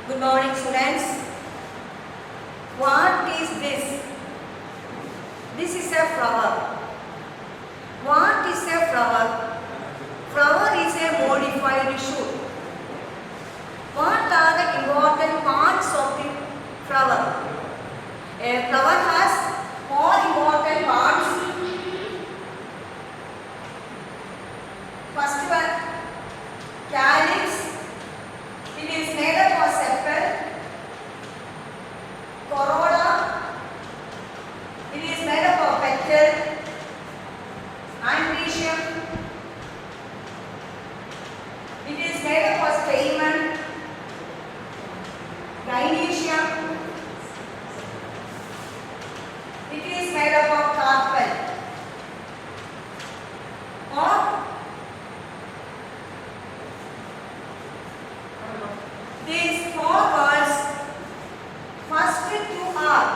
Good morning, students. What is this? This is a flower. What is a flower? Flower is a modified shoot. What are the important parts of the flower? A flower has four important parts. First one, calyx. It is made up of sepal. Corolla. It is made up of petal. Andrecium. It is made up of stamen. Gynoecium. It is made up of carpel. Or these four words, first two are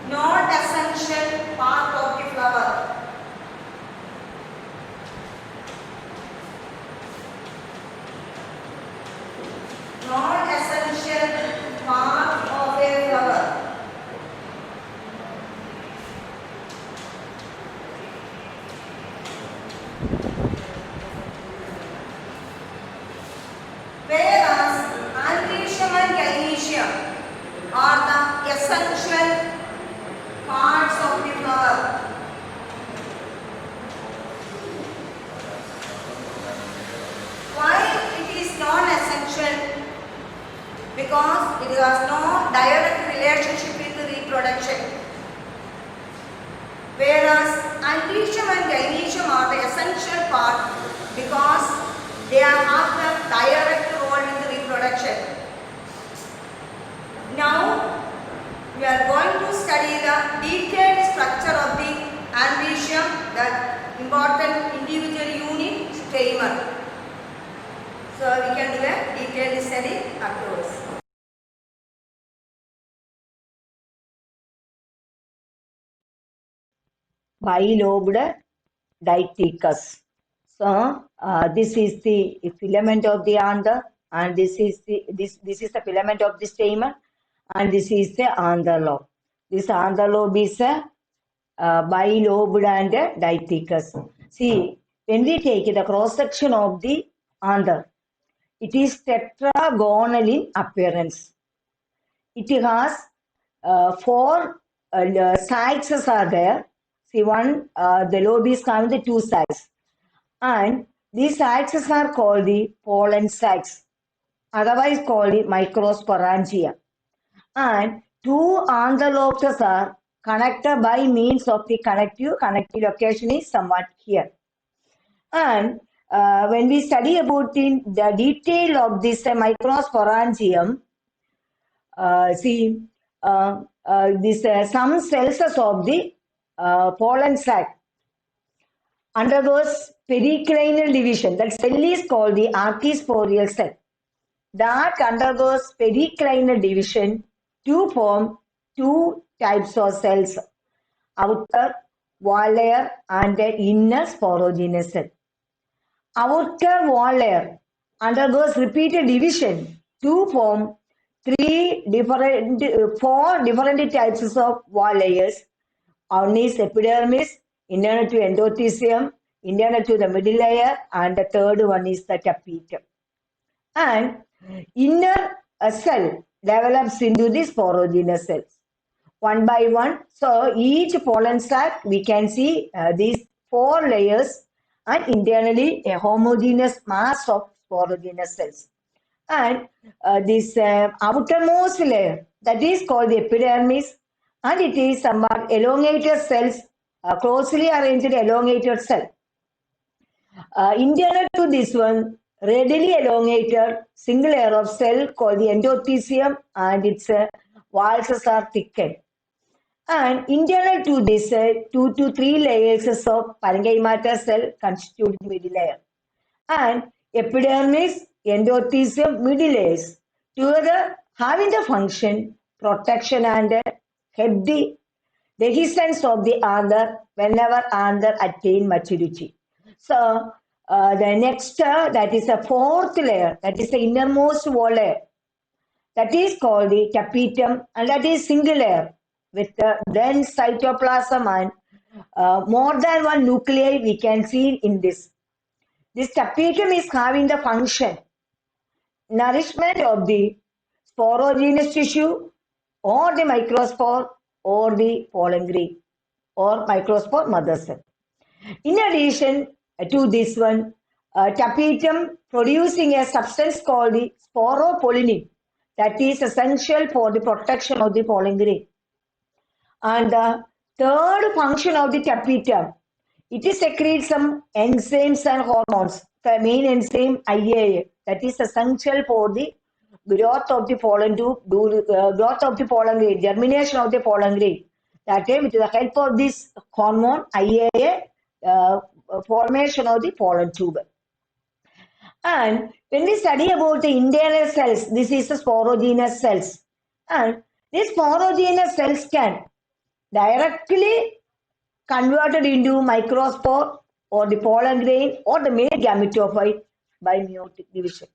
not essential part of the flower. Not essential part of a flower. Whereas andrecium and gynoecium are the essential parts of the flower. Why it is non-essential? Because it has no direct relationship with reproduction. Whereas andrecium and gynoecium are the essential part because they have a direct role in the reproduction. Now, we are going to study the detailed structure of the andrecium, the important individual unit, stamen. So, we can do a detailed study afterwards. Bilobed diathecus. So this is the filament of the anther, and this is the filament of the stamen, and this is the anther lobe. This anther lobe is a bilobed and diathecus. See, when we take the cross section of the anther, it is tetragonal in appearance. It has four sides are there. See, one, the lobe is coming the two sides. And these sides are called the pollen sacs, otherwise called the microsporangia. And two anther lobes are connected by means of the connective location is somewhat here. And when we study about the detail of this microsporangium, see, some cells of the pollen sac undergoes periclinal division. That cell is called the archisporial cell. That undergoes periclinal division to form two types of cells, outer wall layer and the inner sporogenous cell. Outer wall layer undergoes repeated division to form four different types of wall layers. One is epidermis, internal to endothelium, internal to the middle layer, and the third one is the tapetum. And inner cell develops into the sporogenous cells one by one. So each pollen sac, we can see these four layers and internally a homogeneous mass of sporogenous cells. And this outermost layer, that is called the epidermis, and it is somewhat elongated cells, closely arranged elongated cell. Internal to this one, readily elongated single layer of cell called the endothelium, and its walls are thickened. And internal to this, 2 to 3 layers of parenchyma cell constitute the middle layer. And epidermis, endothelium, middle layers together having the function protection and help the resistance of the anther whenever anther attain maturity. So the next that is a fourth layer, that is the innermost wall layer. that is called the tapetum, and that is single layer with the dense cytoplasm and more than one nuclei we can see in this. This tapetum is having the function nourishment of the sporogenous tissue or the microspore or the pollen grain or microspore mother cell. In addition to this one, tapetum producing a substance called the sporopollenin that is essential for the protection of the pollen grain. And the third function of the tapetum, it is secretes some enzymes and hormones. The main enzyme IAA that is essential for the growth of the pollen growth of the pollen grain, germination of the pollen grain. That is, with the help of this hormone IAA, formation of the pollen tube. And when we study about the internal cells, this is the sporogenous cells. And these sporogenous cells can directly converted into microspore or the pollen grain or the male gametophyte by meiotic division.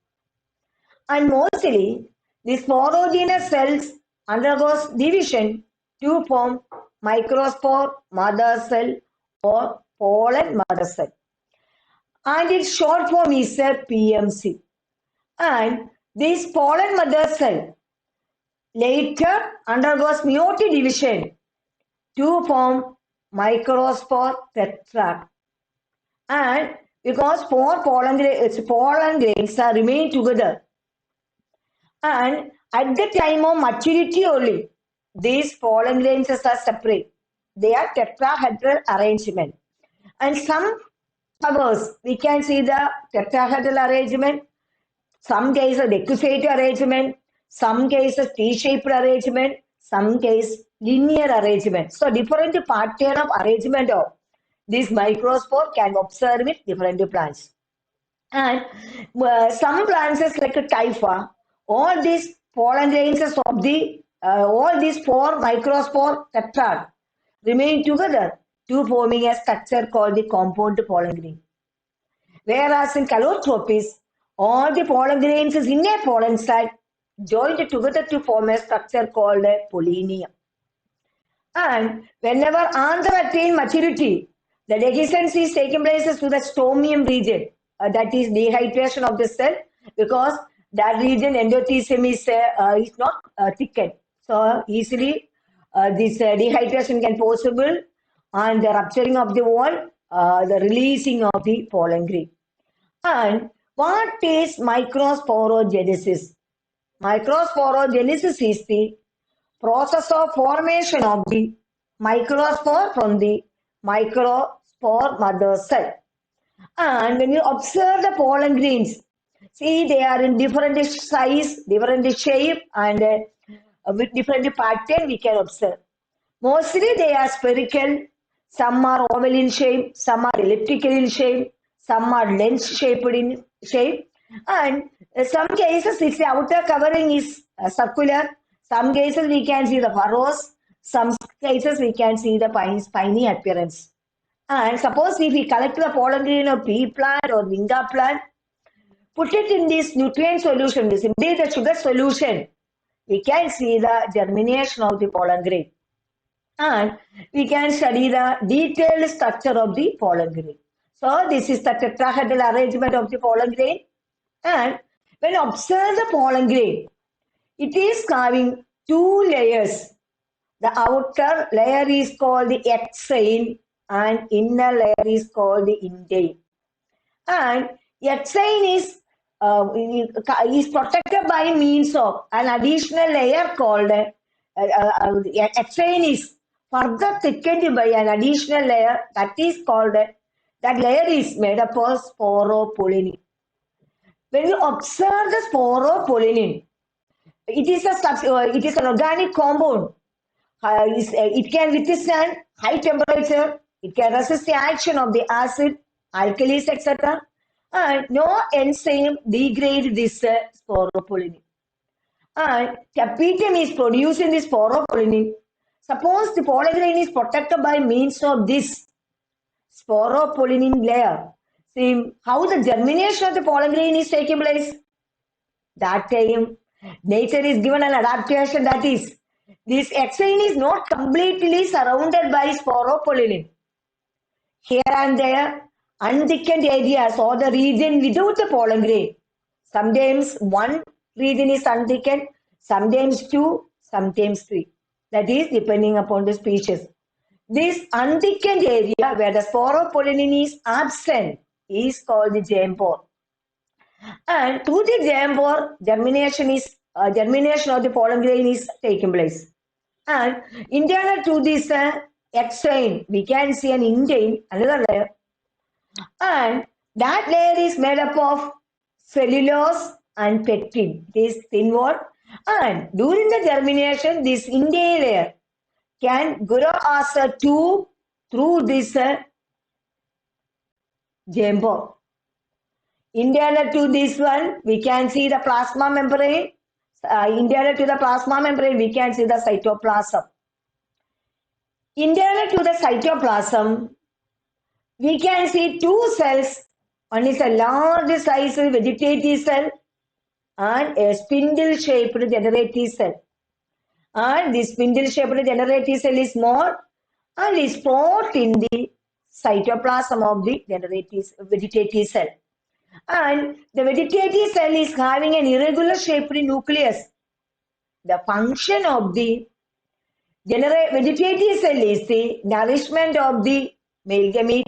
And mostly, the sporogenous cells undergoes division to form microspore mother cell or pollen mother cell. And its short form is a PMC. And this pollen mother cell later undergoes meiotic division to form microspore tetrad. And because four pollen grains are remain together, and at the time of maturity only, these pollen grains are separate. They are tetrahedral arrangement. And some flowers, we can see the tetrahedral arrangement, some cases decussate arrangement, some cases T-shaped arrangement, some case linear arrangement. So different pattern of arrangement of this microspore can observe with different plants. And some plants like typha, all these pollen grains of the all these four microspore tetrad remain together to forming a structure called the compound pollen grain. Whereas in calotropis, all the pollen grains is in a pollen sac joined together to form a structure called a pollinia. And whenever anther attain maturity, the dehiscence is taking place to the stomium region. That is dehydration of the cell because that region endothelium is not thickened. So easily this dehydration can possible and the rupturing of the wall, the releasing of the pollen grain. And what is microsporogenesis? Microsporogenesis is the process of formation of the microspore from the microspore mother cell. And when you observe the pollen grains, see they are in different size, different shape, and with different pattern we can observe. Mostly they are spherical, some are oval in shape, some are elliptical in shape, some are lens shaped in shape, and some cases its outer covering is circular. Some cases we can see the furrows, some cases we can see the spiny appearance. And suppose if we collect the pollen grain of pea plant or vinga plant, put it in this nutrient solution, this simply the sugar solution, we can see the germination of the pollen grain. And we can study the detailed structure of the pollen grain. So this is the tetrahedral arrangement of the pollen grain. And when you observe the pollen grain, it is having two layers. The outer layer is called the exine and inner layer is called the indane. And exine is protected by means of an additional layer called exine is further thickened by an additional layer that is called that layer is made up of sporopollenin. When you observe the sporopollenin, it is an organic compound. It can withstand high temperature. It can resist the action of the acid, alkalis, etc. And no enzyme degrade this sporopollenin. And tapetum is producing this sporopollenin. Suppose the pollen grain is protected by means of this sporopollenin layer. See how the germination of the pollen grain is taking place. That time Nature is given an adaptation, that is, this exine is not completely surrounded by sporopollen. Here and there, unthickened areas or the region without the pollen grain. Sometimes one region is unthickened, sometimes two, sometimes three. That is depending upon the species. This unthickened area where the sporopollen is absent is called the germ pore. And through the germ pore, germination of the pollen grain is taking place. And internal to this exine, we can see an indane, another layer, and that layer is made up of cellulose and pectin. This thin wall. And during the germination, this indane layer can grow as a tube through this germ pore. Internal to this one, we can see the plasma membrane. Internal to the plasma membrane, we can see the cytoplasm. Internal to the cytoplasm, we can see two cells. One is a large size vegetative cell and a spindle shaped generative cell. And this spindle shaped generative cell is small and is put in the cytoplasm of the vegetative cell. And the vegetative cell is having an irregular shaped nucleus. The function of the vegetative cell is the nourishment of the male gamete,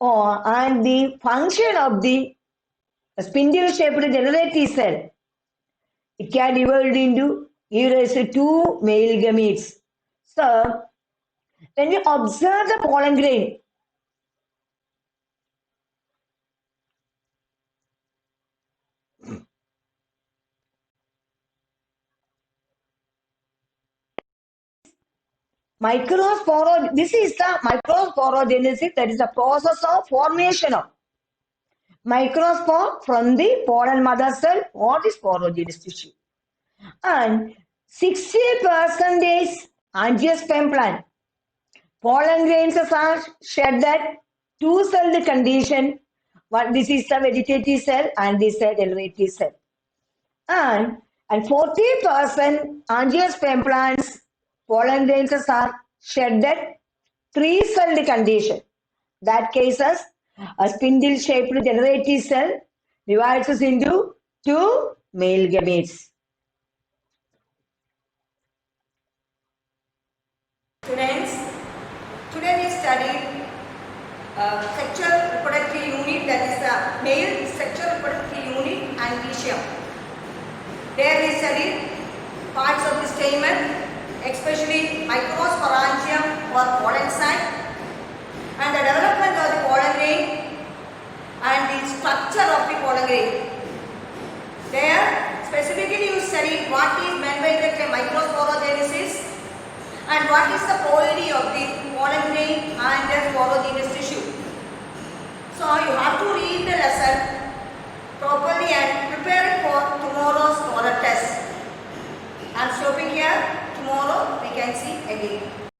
and the function of the spindle shaped generative cell, it can divide into either two male gametes. So when we observe the pollen grain, this is the microsporogenesis, that is the process of formation of microspore from the pollen mother cell or the sporogenous tissue. And 60% angiosperm plant pollen grains are shed at two-celled condition. This is the vegetative cell and this is the generative cell. And 40% angiosperm plants pollen grains are shed at three-celled condition. That cases, a spindle-shaped generative cell divides into two male gametes. Students, today we studied sexual reproductive unit, that is the male sexual reproductive unit and vitium. There we studied parts of the stamen, especially microsporangium or pollen sac, and the development of the pollen grain and the structure of the pollen grain. There specifically you studied what is meant by the microsporogenesis and what is the polarity of the pollen grain and the sporogenous tissue. So you have to read the lesson properly and prepare it for tomorrow's oral test. I am stopping here. Tomorrow we can see again.